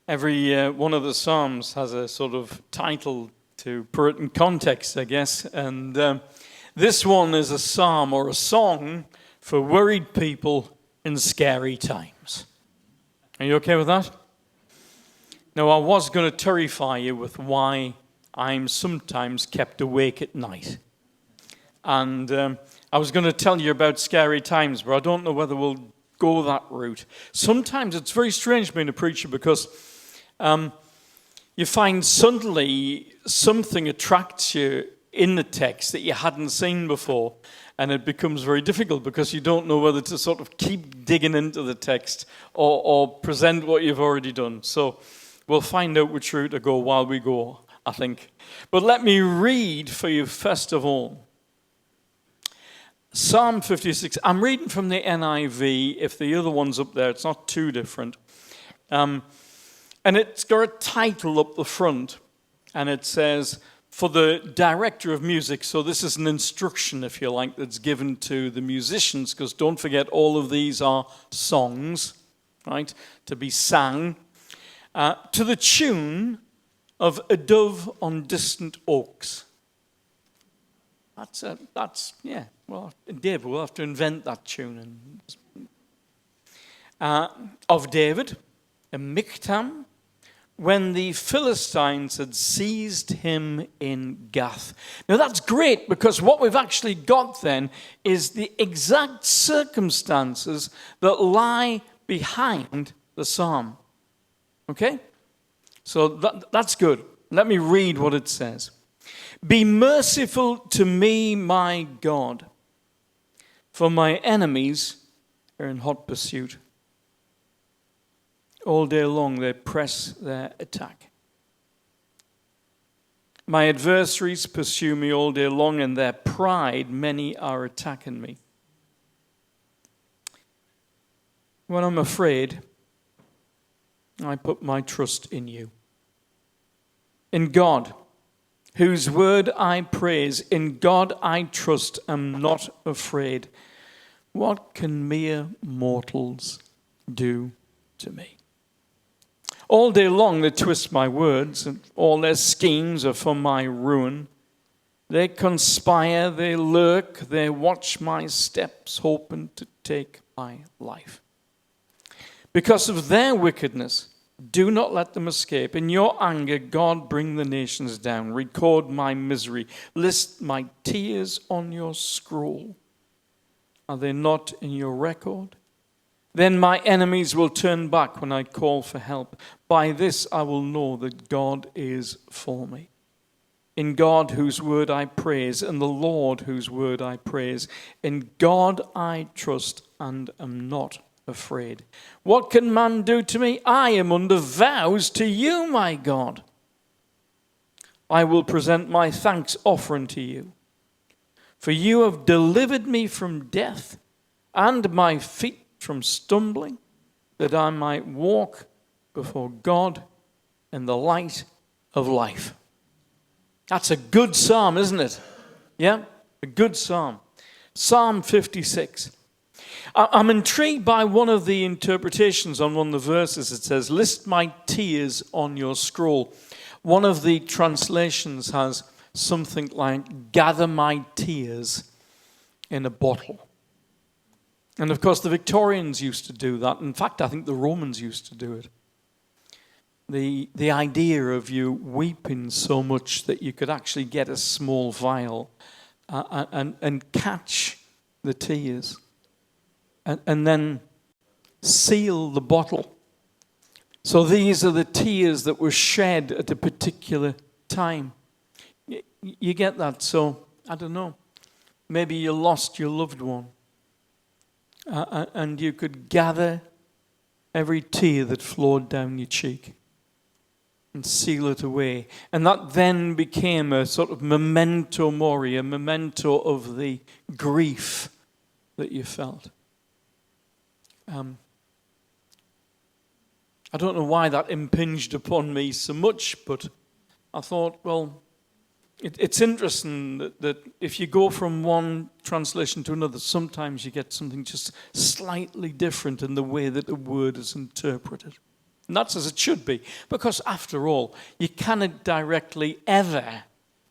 Every one of the Psalms has a sort of title to put it in context, I guess. And this one is a psalm or a song for worried people in scary times. Are you okay with that? Now, I was going to terrify you with why I'm sometimes kept awake at night. And I was going to tell you about scary times, but I don't know whether we'll go that route. Sometimes it's very strange being a preacher because you find suddenly something attracts you in the text that you hadn't seen before, and it becomes very difficult because you don't know whether to sort of keep digging into the text or present what you've already done. So we'll find out which route to go while we go, I think. But let me read for you first of all. Psalm 56. I'm reading from the NIV. If the other one's up there, it's not too different. And it's got a title up the front, and it says, for the director of music. So this is an instruction, if you like, that's given to the musicians, because don't forget, all of these are songs, right, to be sang, to the tune of A Dove on Distant Oaks. Well, David will have to invent that tune. Of David, a miktam, when the Philistines had seized him in Gath. Now that's great, because what we've actually got then is the exact circumstances that lie behind the psalm. Okay? So that's good. Let me read what it says. Be merciful to me, my God, for my enemies are in hot pursuit. All day long they press their attack. My adversaries pursue me all day long, and their pride many are attacking me. When I'm afraid, I put my trust in you. In God, whose word I praise, in God I trust, am not afraid. What can mere mortals do to me? All day long they twist my words, and all their schemes are for my ruin. They conspire, they lurk, they watch my steps, hoping to take my life. Because of their wickedness, do not let them escape. In your anger, God, bring the nations down. Record my misery. List my tears on your scroll. Are they not in your record? Then my enemies will turn back when I call for help. By this I will know that God is for me. In God, whose word I praise, and the Lord, whose word I praise. In God I trust and am not afraid. What can man do to me? I am under vows to you, my God. I will present my thanks offering to you. For you have delivered me from death, and my feet from stumbling, that I might walk before God in the light of life. That's a good psalm, isn't it? Yeah, a good psalm. Psalm 56. I'm intrigued by one of the interpretations on one of the verses. It says, list my tears on your scroll. One of the translations has something like, gather my tears in a bottle. And of course, the Victorians used to do that. In fact, I think the Romans used to do it. The idea of you weeping so much that you could actually get a small vial and catch the tears and then seal the bottle. So these are the tears that were shed at a particular time. You get that? So, I don't know. Maybe you lost your loved one. And you could gather every tear that flowed down your cheek and seal it away. And that then became a sort of memento mori, a memento of the grief that you felt. I don't know why that impinged upon me so much, but I thought, well, it's interesting that if you go from one translation to another, sometimes you get something just slightly different in the way that the word is interpreted. And that's as it should be. Because after all, you cannot directly ever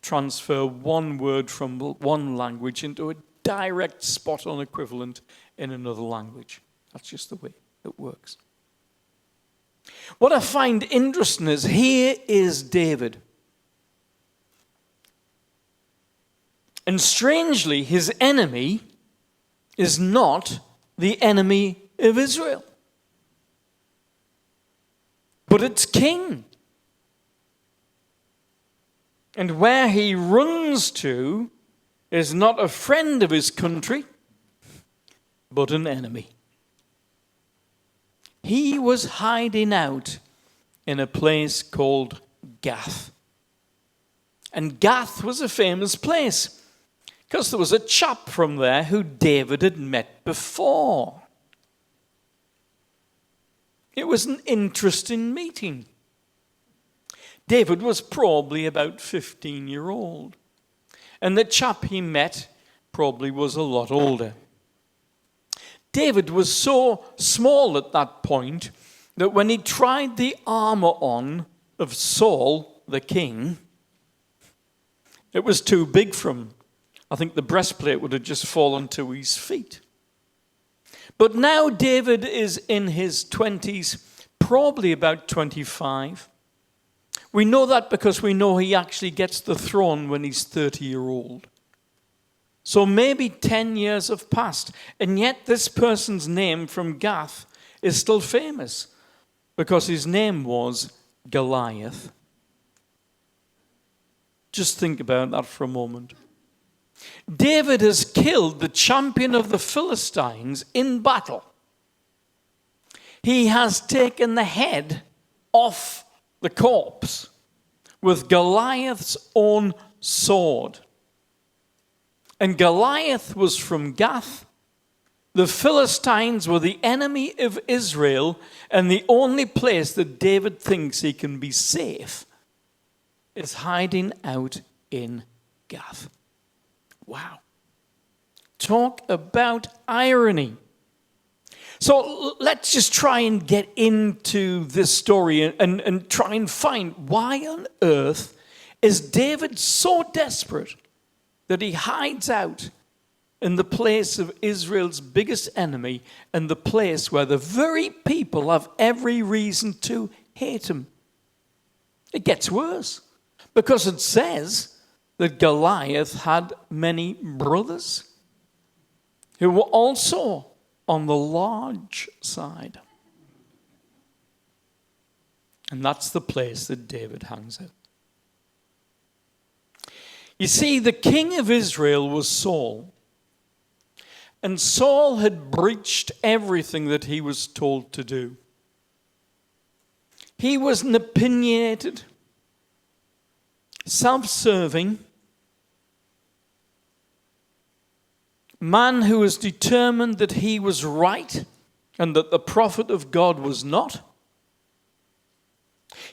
transfer one word from one language into a direct spot-on equivalent in another language. That's just the way it works. What I find interesting is here is David. And strangely, his enemy is not the enemy of Israel, but its king. And where he runs to is not a friend of his country, but an enemy. He was hiding out in a place called Gath. And Gath was a famous place because there was a chap from there who David had met before. It was an interesting meeting. David was probably about 15-year-old. And the chap he met probably was a lot older. David was so small at that point that when he tried the armor on of Saul, the king, it was too big for him. I think the breastplate would have just fallen to his feet. But now David is in his 20s, probably about 25. We know that because we know he actually gets the throne when he's 30-year-old. So maybe 10 years have passed, and yet this person's name from Gath is still famous because his name was Goliath. Just think about that for a moment. David has killed the champion of the Philistines in battle. He has taken the head off the corpse with Goliath's own sword. And Goliath was from Gath. The Philistines were the enemy of Israel, and the only place that David thinks he can be safe is hiding out in Gath. Wow. Talk about irony. So let's just try and get into this story and try and find why on earth is David so desperate that he hides out in the place of Israel's biggest enemy and the place where the very people have every reason to hate him. It gets worse because it says that Goliath had many brothers who were also on the large side. And that's the place that David hangs out. You see, the king of Israel was Saul. And Saul had breached everything that he was told to do. He was an opinionated, self-serving man who was determined that he was right and that the prophet of God was not.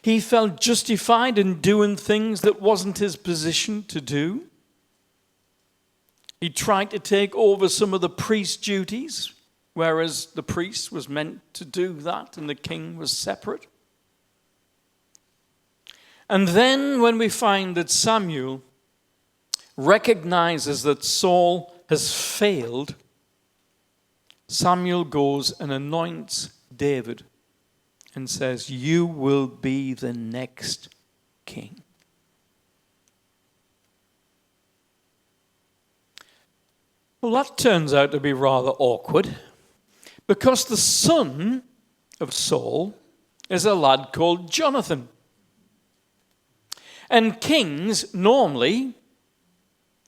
He felt justified in doing things that wasn't his position to do. He tried to take over some of the priest's duties, whereas the priest was meant to do that and the king was separate. And then when we find that Samuel recognizes that Saul has failed, Samuel goes and anoints David and says, "You will be the next king." Well, that turns out to be rather awkward because the son of Saul is a lad called Jonathan. And kings, normally,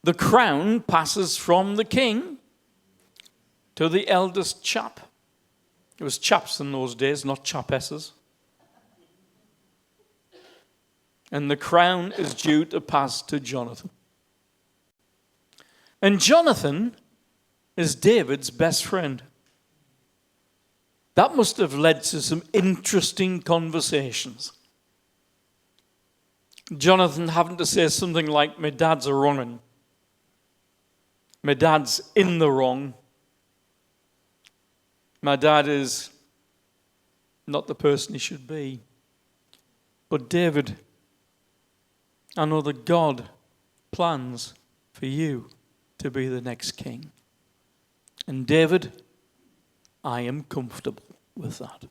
the crown passes from the king to the eldest chap. It was chaps in those days, not chapesses. And the crown is due to pass to Jonathan. And Jonathan is David's best friend. That must have led to some interesting conversations. Jonathan having to say something like, "My dad's a wrong'un. My dad's in the wrong. My dad is not the person he should be. But David, I know that God plans for you to be the next king. And David, I am comfortable with that.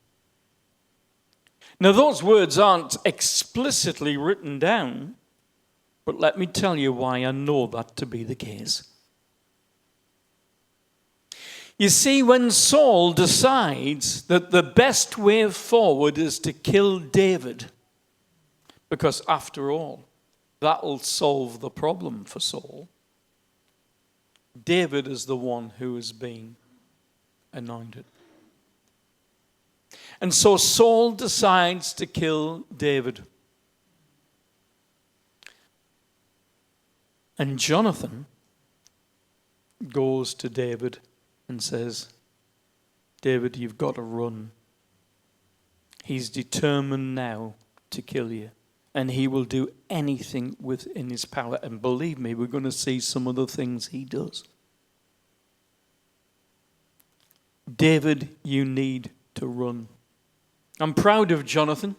Now, those words aren't explicitly written down, but let me tell you why I know that to be the case. You see, when Saul decides that the best way forward is to kill David, because after all, that'll solve the problem for Saul, David is the one who is being anointed. And so Saul decides to kill David. And Jonathan goes to David and says, David, you've got to run. He's determined now to kill you. And he will do anything within his power. And believe me, we're going to see some of the things he does. David, you need to run. I'm proud of Jonathan.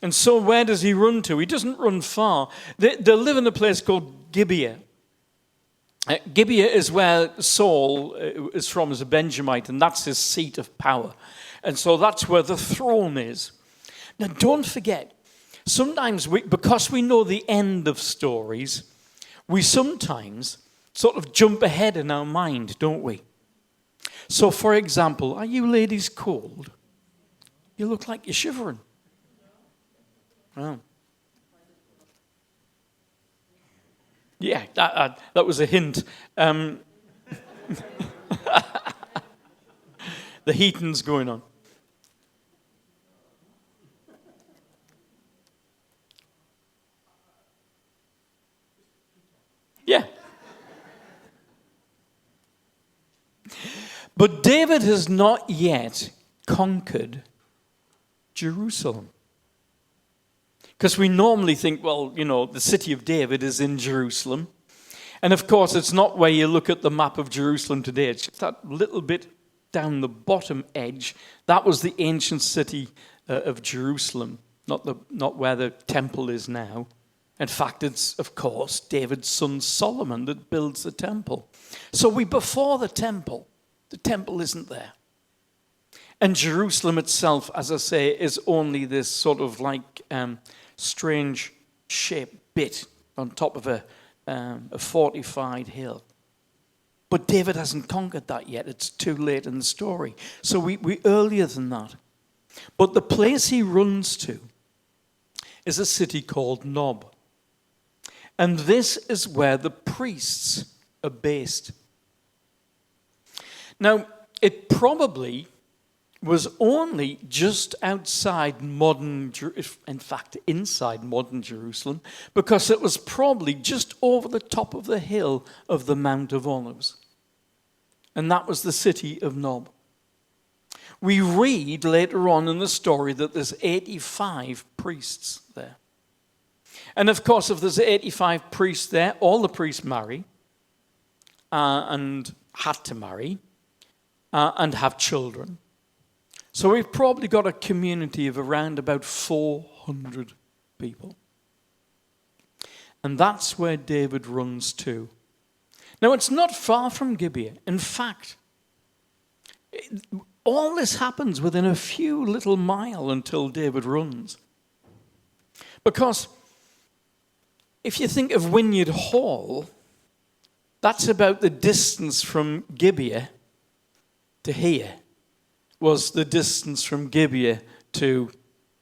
And so where does he run to? He doesn't run far. They live in a place called Gibeah. Gibeah is where Saul is from as a Benjamite, and that's his seat of power. And so that's where the throne is. Now, don't forget, sometimes because we know the end of stories, we sometimes sort of jump ahead in our mind, don't we? So, for example, are you ladies cold? You look like you're shivering. Oh. Yeah, that was a hint. The heating's going on. Yeah. But David has not yet conquered Jerusalem. Because we normally think, well, you know, the city of David is in Jerusalem. And of course, it's not where you look at the map of Jerusalem today. It's just that little bit down the bottom edge. That was the ancient city of Jerusalem, not where the temple is now. In fact, it's, of course, David's son Solomon that builds the temple. So before the temple isn't there. And Jerusalem itself, as I say, is only this sort of like strange shaped bit on top of a fortified hill. But David hasn't conquered that yet. It's too late in the story. So we earlier than that. But the place he runs to is a city called Nob. And this is where the priests are based. Now, it probably was only just outside in fact, inside modern Jerusalem, because it was probably just over the top of the hill of the Mount of Olives. And that was the city of Nob. We read later on in the story that there's 85 priests there. And of course, if there's 85 priests there, all the priests marry and had to marry and have children. So we've probably got a community of around about 400 people. And that's where David runs to. Now, it's not far from Gibeah. In fact, all this happens within a few little miles until David runs. Because if you think of Wynyard Hall, that's about the distance from Gibeah to here. Was the distance from Gibeah to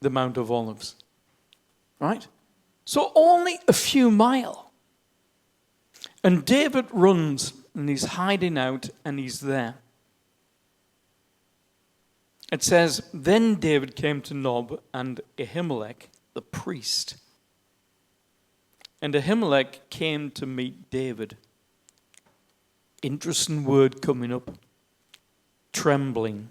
the Mount of Olives. Right? So only a few miles. And David runs, and he's hiding out, and he's there. It says, then David came to Nob and Ahimelech, the priest. And Ahimelech came to meet David. Interesting word coming up. Trembling.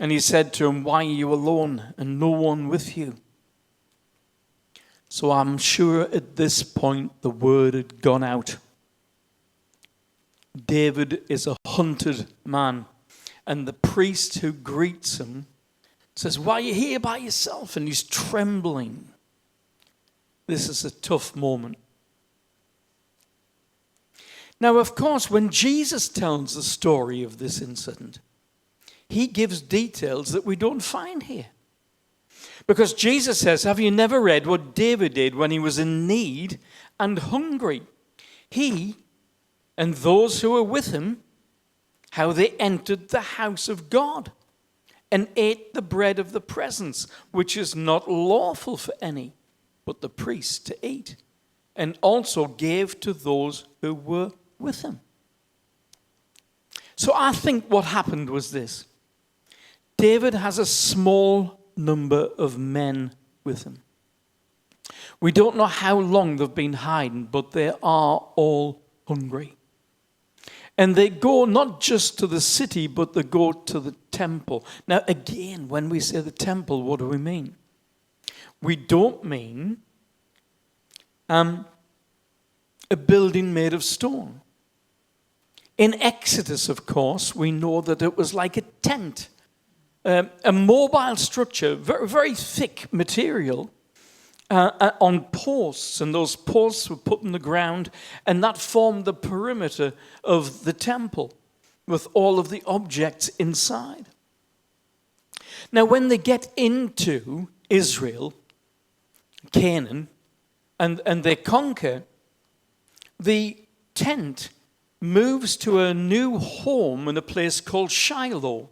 And he said to him, why are you alone and no one with you? So I'm sure at this point the word had gone out. David is a hunted man. And the priest who greets him says, "Why are you here by yourself?" And he's trembling. This is a tough moment. Now, of course, when Jesus tells the story of this incident, he gives details that we don't find here. Because Jesus says, "Have you never read what David did when he was in need and hungry? He and those who were with him, how they entered the house of God and ate the bread of the presence, which is not lawful for any but the priest to eat, and also gave to those who were with him." So I think what happened was this. David has a small number of men with him. We don't know how long they've been hiding, but they are all hungry. And they go not just to the city, but they go to the temple. Now, again, when we say the temple, what do we mean? We don't mean a building made of stone. In Exodus, of course, we know that it was like a tent, a mobile structure, very, very thick material, on posts, and those posts were put in the ground, and that formed the perimeter of the temple with all of the objects inside. Now, when they get into Israel, Canaan, and they conquer, the tent moves to a new home in a place called Shiloh.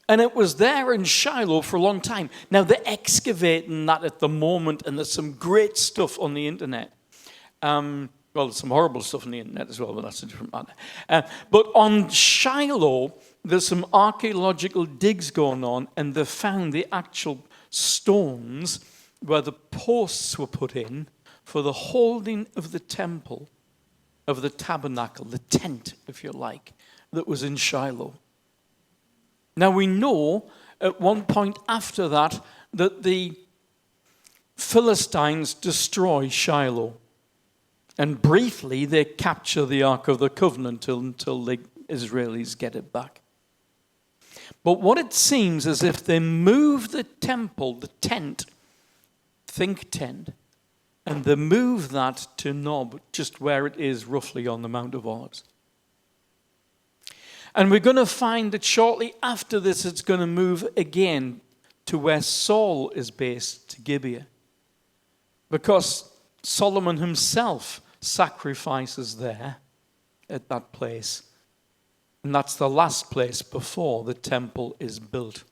And it was there in Shiloh for a long time. Now, they're excavating that at the moment, and there's some great stuff on the internet. Well, there's some horrible stuff on the internet as well, but that's a different matter. But on Shiloh, there's some archaeological digs going on, and they found the actual stones where the posts were put in for the holding of the temple, of the tabernacle, the tent, if you like, that was in Shiloh. Now, we know at one point after that the Philistines destroy Shiloh. And briefly, they capture the Ark of the Covenant until the Israelis get it back. But what it seems as if they move the temple, the tent, think tent, and they move that to Nob, just where it is roughly on the Mount of Olives. And we're going to find that shortly after this, it's going to move again to where Saul is based, to Gibeah. Because Solomon himself sacrifices there at that place. And that's the last place before the temple is built.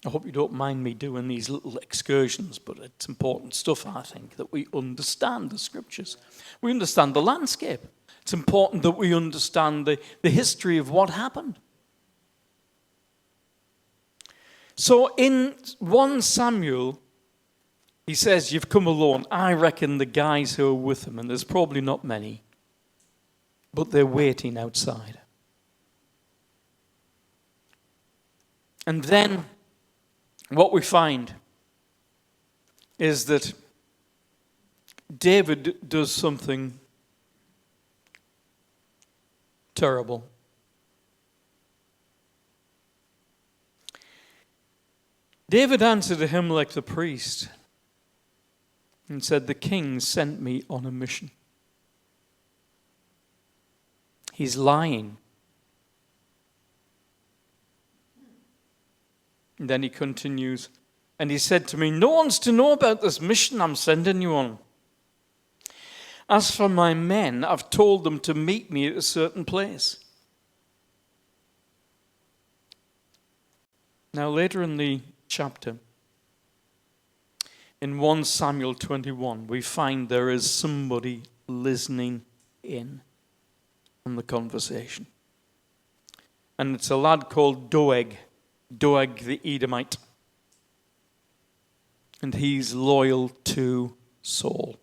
I hope you don't mind me doing these little excursions, but it's important stuff, I think, that we understand the scriptures. We understand the landscape. It's important that we understand the history of what happened. So in 1 Samuel, he says, "You've come alone." I reckon the guys who are with him, and there's probably not many, but they're waiting outside. And then what we find is that David does something terrible. David answered Ahimelech the priest and said, "The king sent me on a mission." He's lying. And then he continues, and he said to me, "No one's to know about this mission I'm sending you on. As for my men, I've told them to meet me at a certain place." Now, later in the chapter, in 1 Samuel 21, we find there is somebody listening in on the conversation. And it's a lad called Doeg the Edomite. And he's loyal to Saul.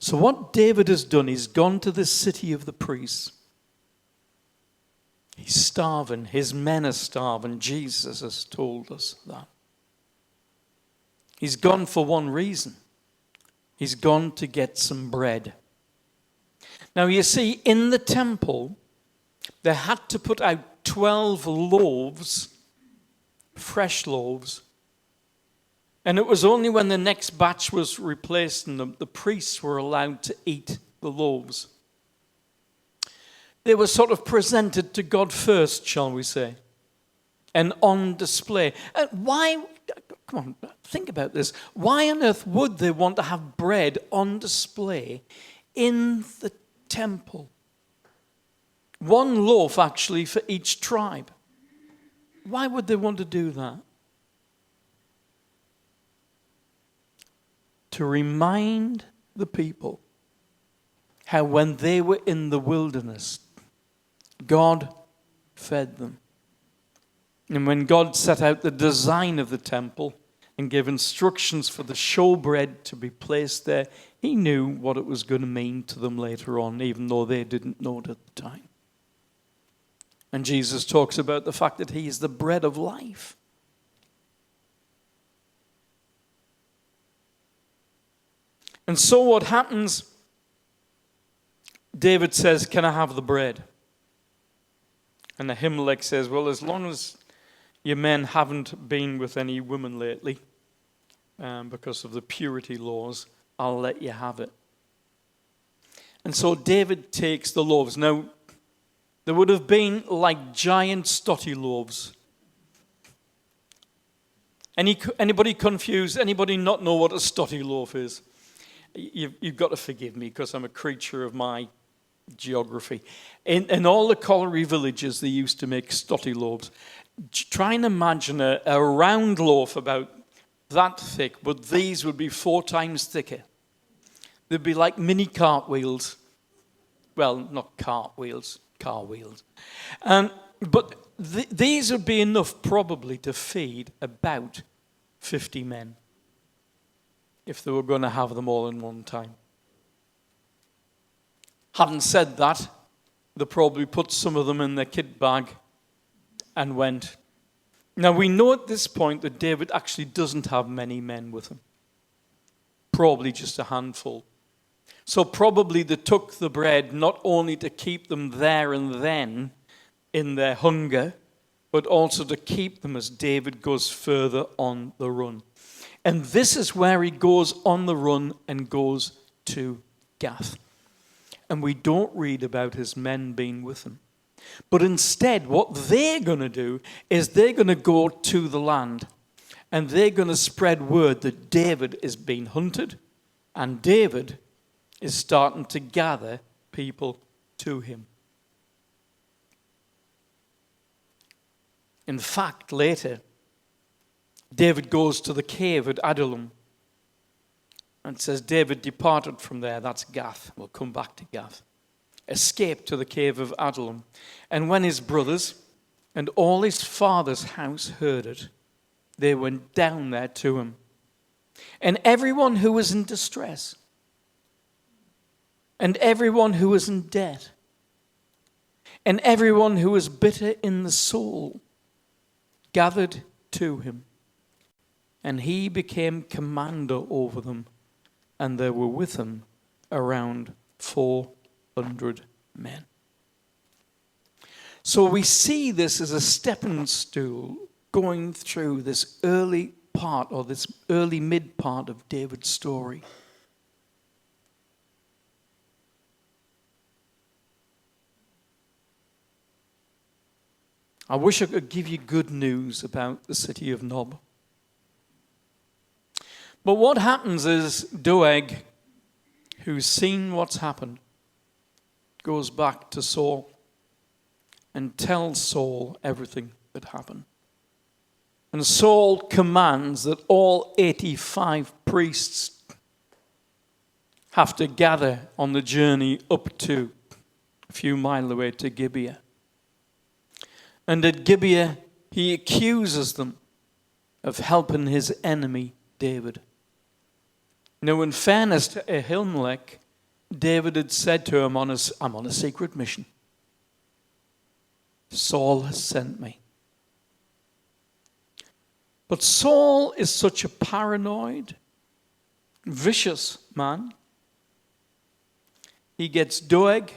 So what David has done, he's gone to the city of the priests. He's starving. His men are starving. Jesus has told us that. He's gone for one reason. He's gone to get some bread. Now you see, in the temple, they had to put out 12 loaves, fresh loaves. And it was only when the next batch was replaced and the priests were allowed to eat the loaves. They were sort of presented to God first, shall we say, and on display. And why, come on, think about this. Why on earth would they want to have bread on display in the temple? One loaf, actually, for each tribe. Why would they want to do that? To remind the people how when they were in the wilderness, God fed them. And when God set out the design of the temple and gave instructions for the showbread to be placed there, he knew what it was going to mean to them later on, even though they didn't know it at the time. And Jesus talks about the fact that he is the bread of life. And so what happens, David says, can I have the bread? And Ahimelech says, well, as long as your men haven't been with any women lately, because of the purity laws, I'll let you have it. And so David takes the loaves. Now, there would have been like giant stotty loaves. Anybody confused? Anybody not know what a stotty loaf is? You've got to forgive me because I'm a creature of my geography. In all the colliery villages, they used to make stotty loaves. Try and imagine a round loaf about that thick, but these would be 4 times thicker. They'd be like mini cartwheels. Well, not cartwheels, car wheels. But these would be enough probably to feed about 50 men if they were going to have them all in one time. Having said that, they probably put some of them in their kit bag and went. Now we know at this point that David actually doesn't have many men with him. Probably just a handful. So probably they took the bread not only to keep them there and then in their hunger, but also to keep them as David goes further on the run. And this is where he goes on the run and goes to Gath. And we don't read about his men being with him. But instead, what they're going to do is they're going to go to the land and they're going to spread word that David is being hunted and David is starting to gather people to him. In fact, later, David goes to the cave at Adullam and says David departed from there. That's Gath. We'll come back to Gath. Escaped to the cave of Adullam. And when his brothers and all his father's house heard it, they went down there to him. And everyone who was in distress, and everyone who was in debt, and everyone who was bitter in the soul, gathered to him. And he became commander over them, and there were with him around 400 men. So we see this as a stepping stool going through this early part, or this early mid part of David's story. I wish I could give you good news about the city of Nob. But what happens is Doeg, who's seen what's happened, goes back to Saul and tells Saul everything that happened. And Saul commands that all 85 priests have to gather on the journey up to a few miles away to Gibeah. And at Gibeah, he accuses them of helping his enemy, David. Now, in fairness to Ahimelech, David had said to him, I'm on a secret mission. Saul has sent me. But Saul is such a paranoid, vicious man he gets Doeg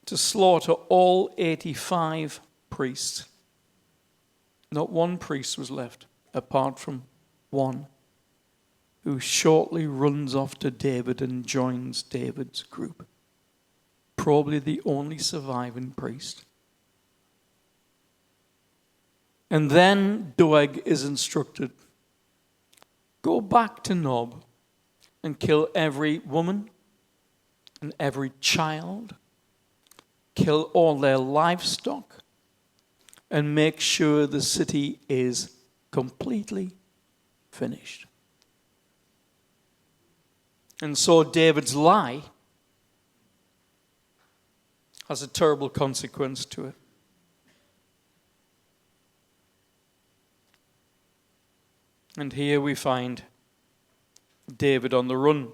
to slaughter all 85 priests. Not one priest was left, apart from one, who shortly runs off to David and joins David's group. Probably the only surviving priest. And then Doeg is instructed, go back to Nob and kill every woman and every child, kill all their livestock, and make sure the city is completely finished. And so David's lie has a terrible consequence to it. And here we find David on the run.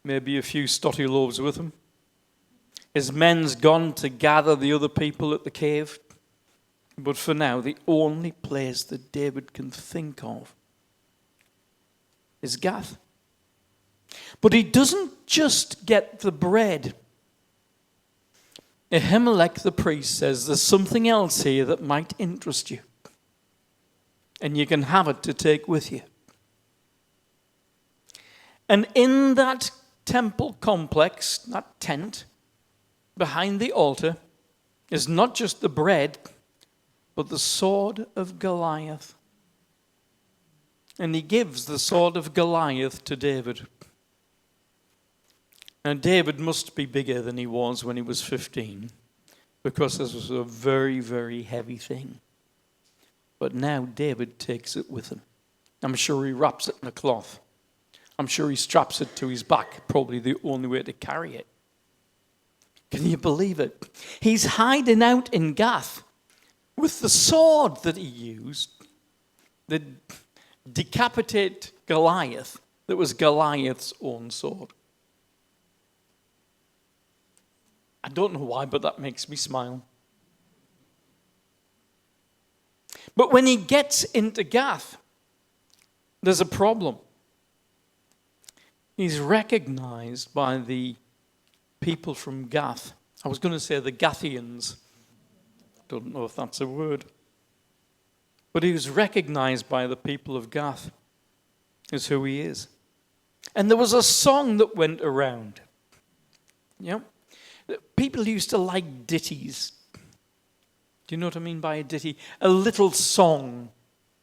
Maybe a few stotty loaves with him. His men's gone to gather the other people at the cave. But for now, the only place that David can think of is Gath. But he doesn't just get the bread. Ahimelech the priest says, there's something else here that might interest you. And you can have it to take with you. And in that temple complex, that tent, behind the altar, is not just the bread, but the sword of Goliath. And he gives the sword of Goliath to David. Now, David must be bigger than he was when he was 15, because this was a very, very heavy thing. But now David takes it with him. I'm sure he wraps it in a cloth. I'm sure he straps it to his back, probably the only way to carry it. Can you believe it? He's hiding out in Gath with the sword that he used, the decapitate Goliath, that was Goliath's own sword. I don't know why, but that makes me smile. But when he gets into Gath, there's a problem. He's recognized by the people from Gath. I was going to say the Gathians. Don't know if that's a word. But he was recognized by the people of Gath as who he is. And there was a song that went around. Yeah. People used to like ditties. Do you know what I mean by a ditty? A little song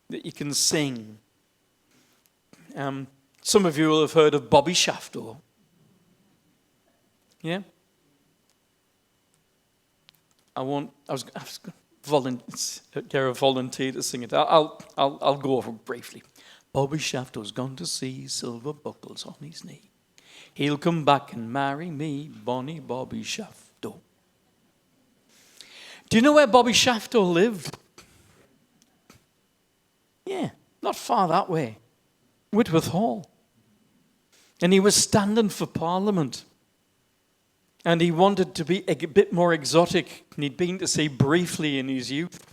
that you can sing. Some of you will have heard of Bobby Shafto. Yeah? I was going to get a volunteer to sing it. I'll go over it briefly. Bobby Shafto's gone to see silver buckles on his knee. He'll come back and marry me, Bonnie Bobby Shafto. Do you know where Bobby Shafto lived? Yeah, not far that way. Whitworth Hall. And he was standing for Parliament. And he wanted to be a bit more exotic. And he'd been to sea briefly in his youth.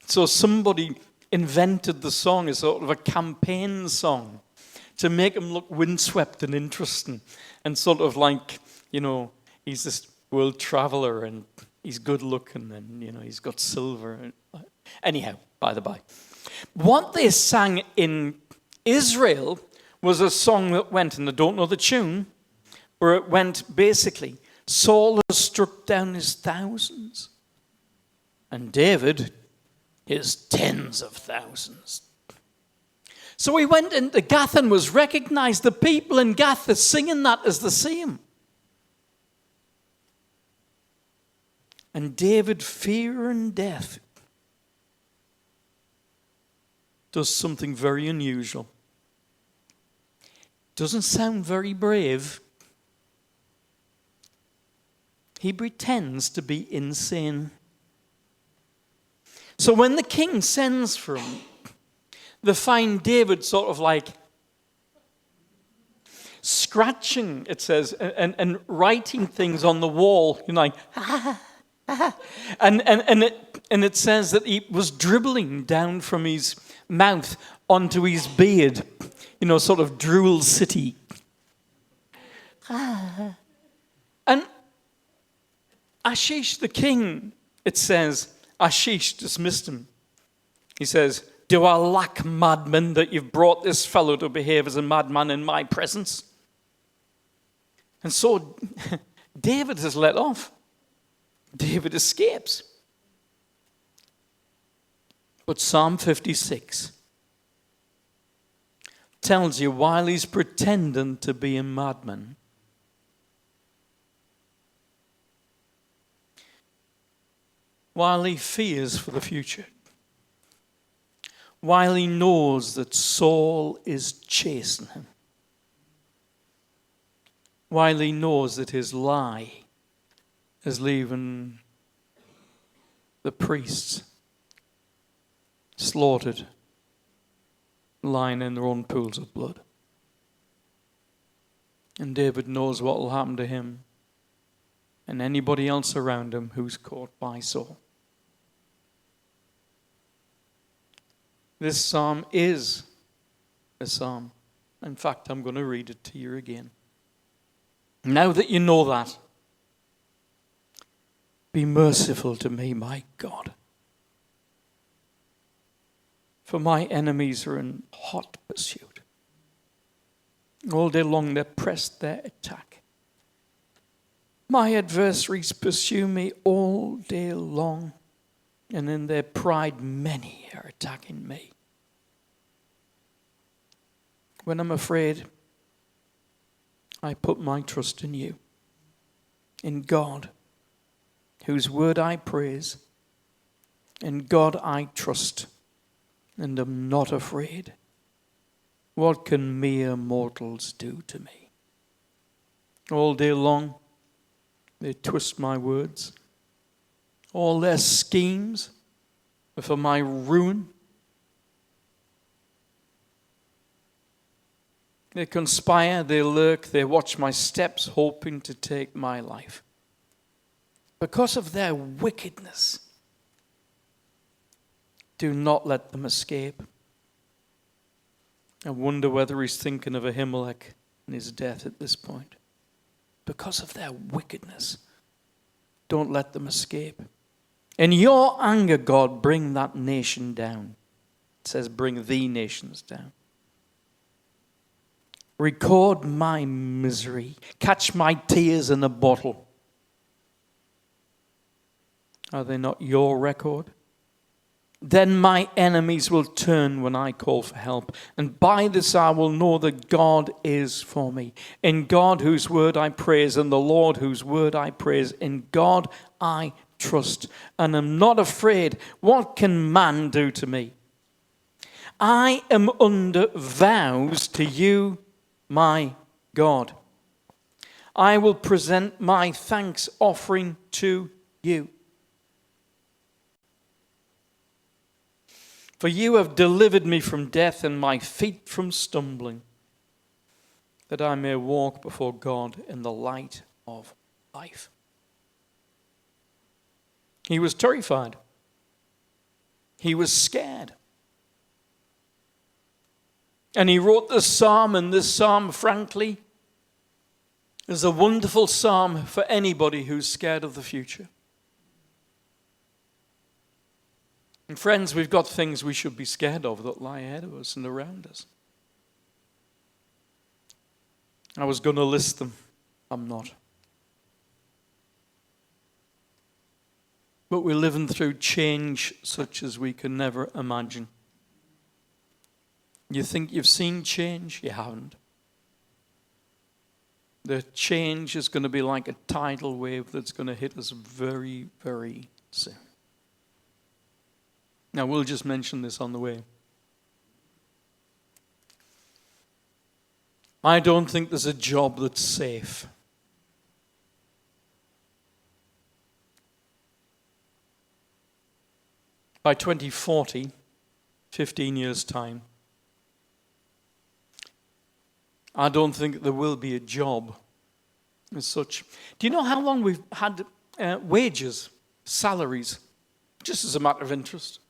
So somebody invented the song as sort of a campaign song to make him look windswept and interesting. And sort of like, you know, he's this world traveller and he's good looking and, you know, he's got silver. Anyhow, by the by. What they sang in Israel was a song that went, and I don't know the tune, where it went basically, Saul has struck down his thousands, and David his tens of thousands. So he went into Gath and was recognized. The people in Gath are singing that as they see him. And David, fearing death, does something very unusual. Doesn't sound very brave. He pretends to be insane. So when the king sends for him, they find David sort of like scratching, it says, and writing things on the wall, you know, like, and it says that he was dribbling down from his mouth onto his beard, you know, sort of drool city. And Ashish the king, it says, Ashish dismissed him. He says, do I lack madmen that you've brought this fellow to behave as a madman in my presence? And so David is let off. David escapes. But Psalm 56 tells you while he's pretending to be a madman, while he fears for the future, while he knows that Saul is chasing him, while he knows that his lie is leaving the priests slaughtered, lying in their own pools of blood. And David knows what will happen to him and anybody else around him who's caught by Saul. This psalm is a psalm. In fact, I'm going to read it to you again. Now that you know that, be merciful to me, my God. For my enemies are in hot pursuit. All day long they press their attack. My adversaries pursue me all day long, and in their pride many are attacking me. When I'm afraid, I put my trust in you, in God, whose word I praise, in God I trust, and am not afraid. What can mere mortals do to me? All day long, they twist my words. All their schemes are for my ruin. They conspire, they lurk, they watch my steps, hoping to take my life. Because of their wickedness, do not let them escape. I wonder whether he's thinking of Ahimelech and his death at this point. Because of their wickedness, don't let them escape. In your anger, God, bring that nation down. It says, bring the nations down. Record my misery. Catch my tears in a bottle. Are they not your record? Then my enemies will turn when I call for help. And by this I will know that God is for me. In God whose word I praise, and the Lord whose word I praise. In God I trust and am not afraid. What can man do to me? I am under vows to you, my God. I will present my thanks offering to you. For you have delivered me from death and my feet from stumbling, that I may walk before God in the light of life. He was terrified. He was scared. And he wrote this psalm, and this psalm, frankly, is a wonderful psalm for anybody who's scared of the future. And friends, we've got things we should be scared of that lie ahead of us and around us. I was going to list them. I'm not. But we're living through change such as we can never imagine. You think you've seen change? You haven't. The change is going to be like a tidal wave that's going to hit us very, very soon. Now, we'll just mention this on the way. I don't think there's a job that's safe. By 2040, 15 years' time, I don't think there will be a job as such. Do you know how long we've had wages, salaries, just as a matter of interest?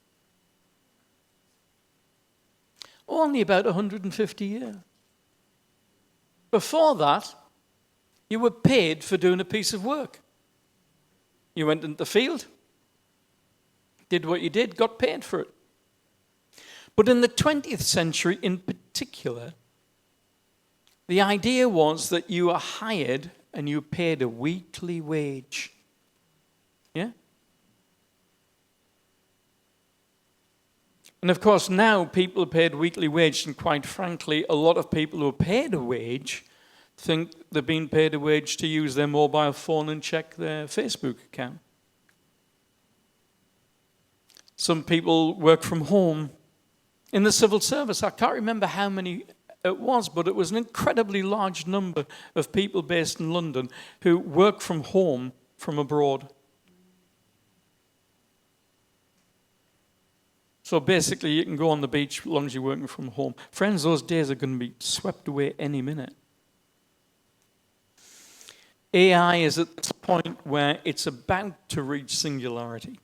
Only about 150 years. Before that, You were paid for doing a piece of work. You went into the field, did what you did, got paid for it. But in the 20th century in particular, the idea was that you were hired and you paid a weekly wage. Yeah? And of course, now people are paid weekly wage, and quite frankly, a lot of people who are paid a wage think they're being paid a wage to use their mobile phone and check their Facebook account. Some people work from home. In the civil service, I can't remember how many it was, but it was an incredibly large number of people based in London who work from home from abroad. So basically, you can go on the beach as long as you're working from home. Friends, those days are going to be swept away any minute. AI is at this point where it's about to reach singularity.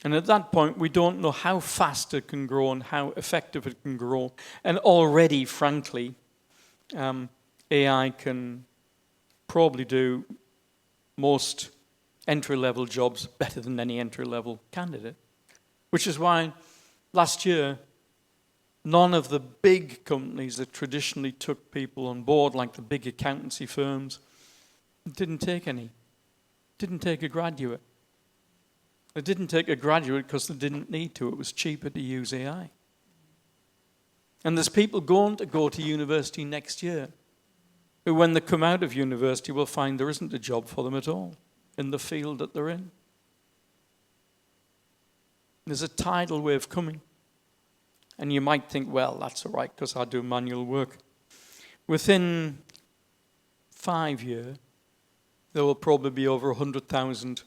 And at that point, we don't know how fast it can grow and how effective it can grow. And already, frankly, AI can probably do most entry-level jobs better than any entry-level candidate. Which is why last year, none of the big companies that traditionally took people on board, like the big accountancy firms, didn't take any. Didn't take a graduate. They didn't take a graduate because they didn't need to. It was cheaper to use AI. And there's people going to go to university next year who, when they come out of university, will find there isn't a job for them at all in the field that they're in. There's a tidal wave coming. And you might think, well, that's all right because I do manual work. Within 5 years, there will probably be over 100,000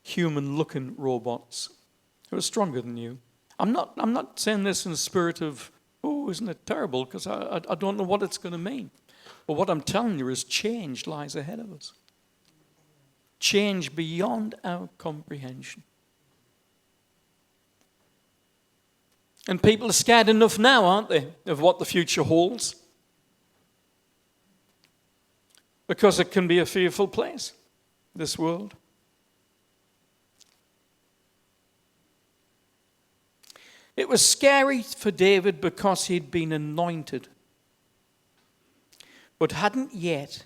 human-looking robots who are stronger than you. I'm not saying this in the spirit of, oh, isn't it terrible? Because I don't know what it's going to mean. But what I'm telling you is change lies ahead of us. Change beyond our comprehension. And people are scared enough now, aren't they, of what the future holds? Because it can be a fearful place, this world. It was scary for David because he'd been anointed, but hadn't yet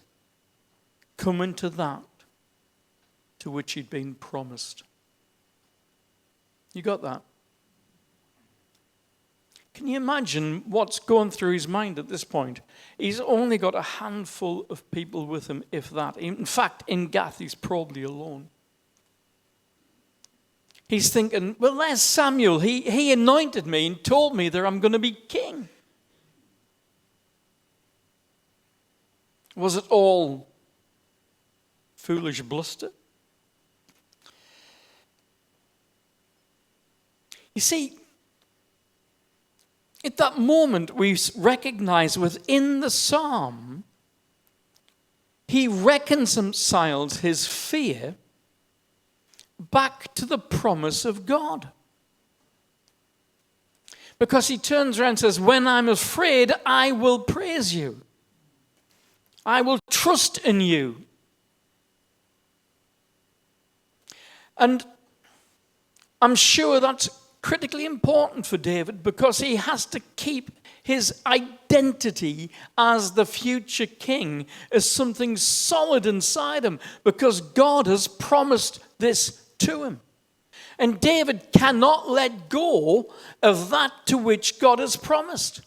come into that to which he'd been promised. You got that? Can you imagine what's going through his mind at this point? He's only got a handful of people with him, if that. In fact, in Gath, he's probably alone. He's thinking, well, there's Samuel. He anointed me and told me that I'm going to be king. Was it all foolish bluster? You see, at that moment, we recognize within the psalm, he reconciles his fear back to the promise of God. Because he turns around and says, when I'm afraid, I will praise you. I will trust in you. And I'm sure that's critically important for David because he has to keep his identity as the future king as something solid inside him because God has promised this to him. And David cannot let go of that to which God has promised.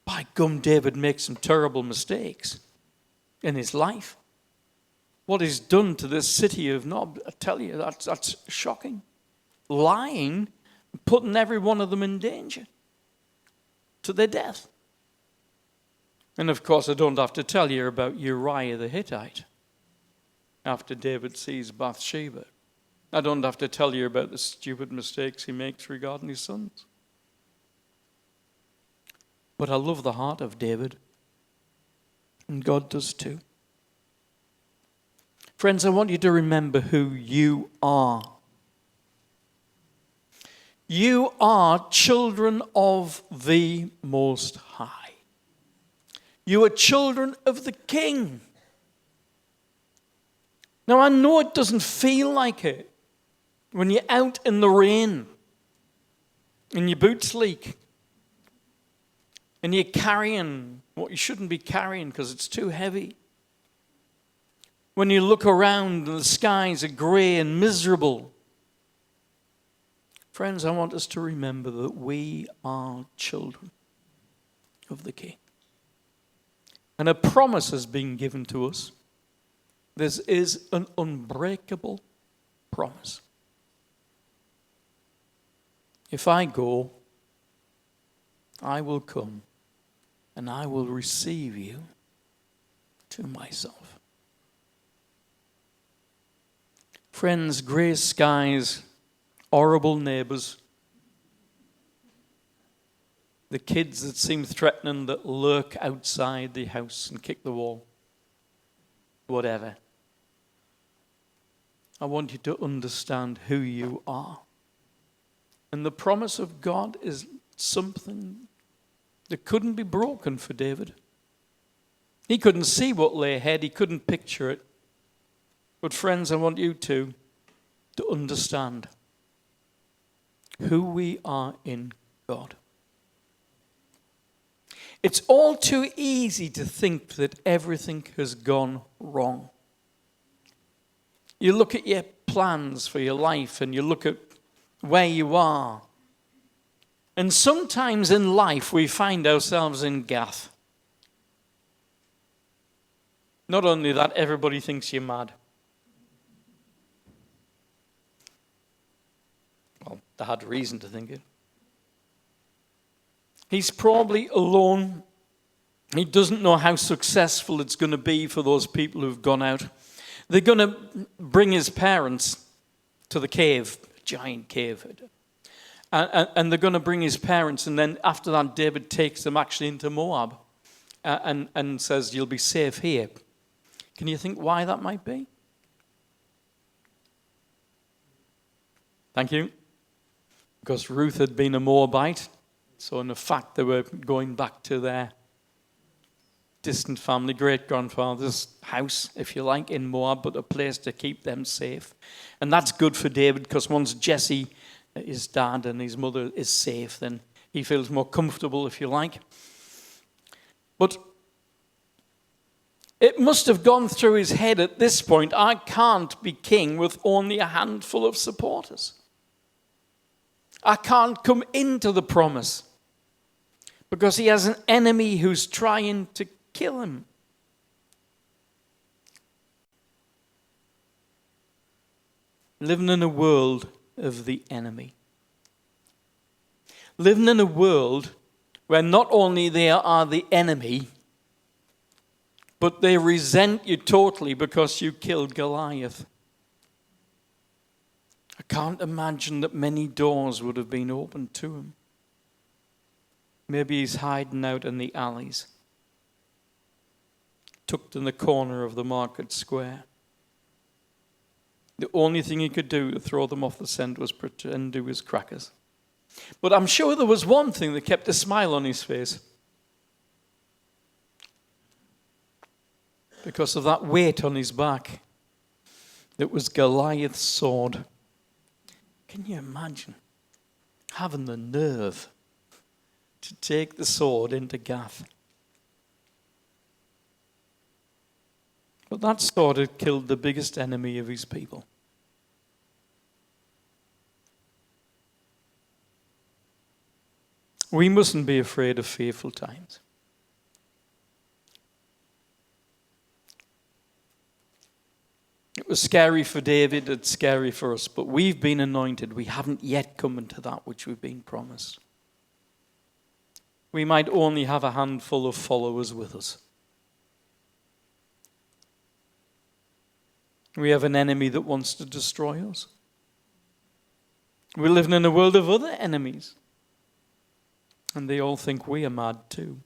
By gum, David makes some terrible mistakes in his life. What he's done to this city of Nob, I tell you, that's shocking. Lying, putting every one of them in danger to their death. And of course, I don't have to tell you about Uriah the Hittite after David sees Bathsheba. I don't have to tell you about the stupid mistakes he makes regarding his sons. But I love the heart of David, and God does too. Friends, I want you to remember who you are. You are children of the Most High. You are children of the King. Now, I know it doesn't feel like it when you're out in the rain and your boots leak and you're carrying what you shouldn't be carrying because it's too heavy. When you look around and the skies are grey and miserable. Friends, I want us to remember that we are children of the King. And a promise has been given to us. This is an unbreakable promise. If I go, I will come and I will receive you to myself. Friends, grey skies, horrible neighbours, the kids that seem threatening that lurk outside the house and kick the wall, whatever. I want you to understand who you are. And the promise of God is something that couldn't be broken for David. He couldn't see what lay ahead. He couldn't picture it. But friends, I want you to understand who we are in God. It's all too easy to think that everything has gone wrong. You look at your plans for your life and you look at where you are. And sometimes in life we find ourselves in Gath. Not only that, everybody thinks you're mad. Well, they had reason to think it. He's probably alone. He doesn't know how successful it's going to be for those people who've gone out. They're going to bring his parents to the cave, a giant cave. And they're going to bring his parents, and then after that, David takes them actually into Moab and says, you'll be safe here. Can you think why that might be? Thank you. Because Ruth had been a Moabite, so in fact they were going back to their distant family, great-grandfather's house, if you like, in Moab, but a place to keep them safe. And that's good for David, because once Jesse, his dad and his mother, is safe, then he feels more comfortable, if you like. But it must have gone through his head at this point, I can't be king with only a handful of supporters. I can't come into the promise because he has an enemy who's trying to kill him. Living in a world of the enemy. Living in a world where not only they are the enemy, but they resent you totally because you killed Goliath. I can't imagine that many doors would have been opened to him. Maybe he's hiding out in the alleys, tucked in the corner of the market square. The only thing he could do to throw them off the scent was pretend he was crackers. But I'm sure there was one thing that kept a smile on his face. Because of that weight on his back. That was Goliath's sword. Can you imagine having the nerve to take the sword into Gath? But that sword had killed the biggest enemy of his people. We mustn't be afraid of fearful times. It was scary for David, it's scary for us, but we've been anointed. We haven't yet come into that which we've been promised. We might only have a handful of followers with us. We have an enemy that wants to destroy us. We're living in a world of other enemies. And they all think we are mad too.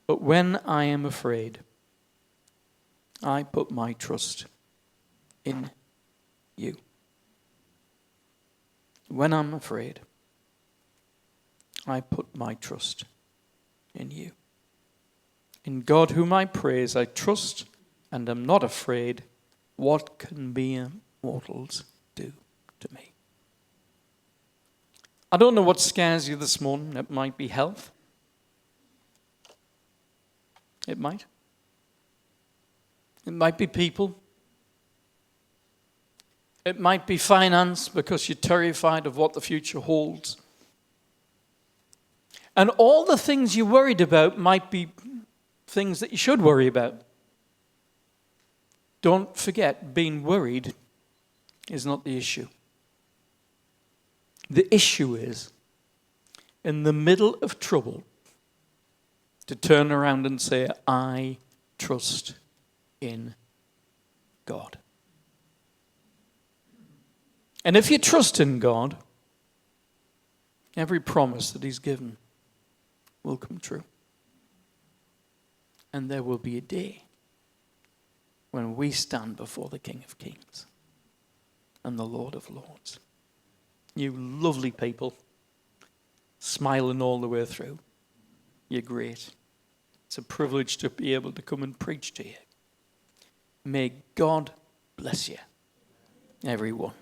But when I am afraid, I put my trust in you. When I'm afraid, I put my trust in you. In God whom I praise, I trust and am not afraid. What can mere mortals do to me? I don't know what scares you this morning. It might be health. It might. It might be people. It might be finance because you're terrified of what the future holds. And all the things you're worried about might be things that you should worry about. Don't forget, being worried is not the issue. The issue is, in the middle of trouble, to turn around and say, I trust in God. And if you trust in God, every promise that he's given will come true. And there will be a day when we stand before the King of Kings and the Lord of Lords. You lovely people, smiling all the way through. You're great. It's a privilege to be able to come and preach to you. May God bless you, everyone.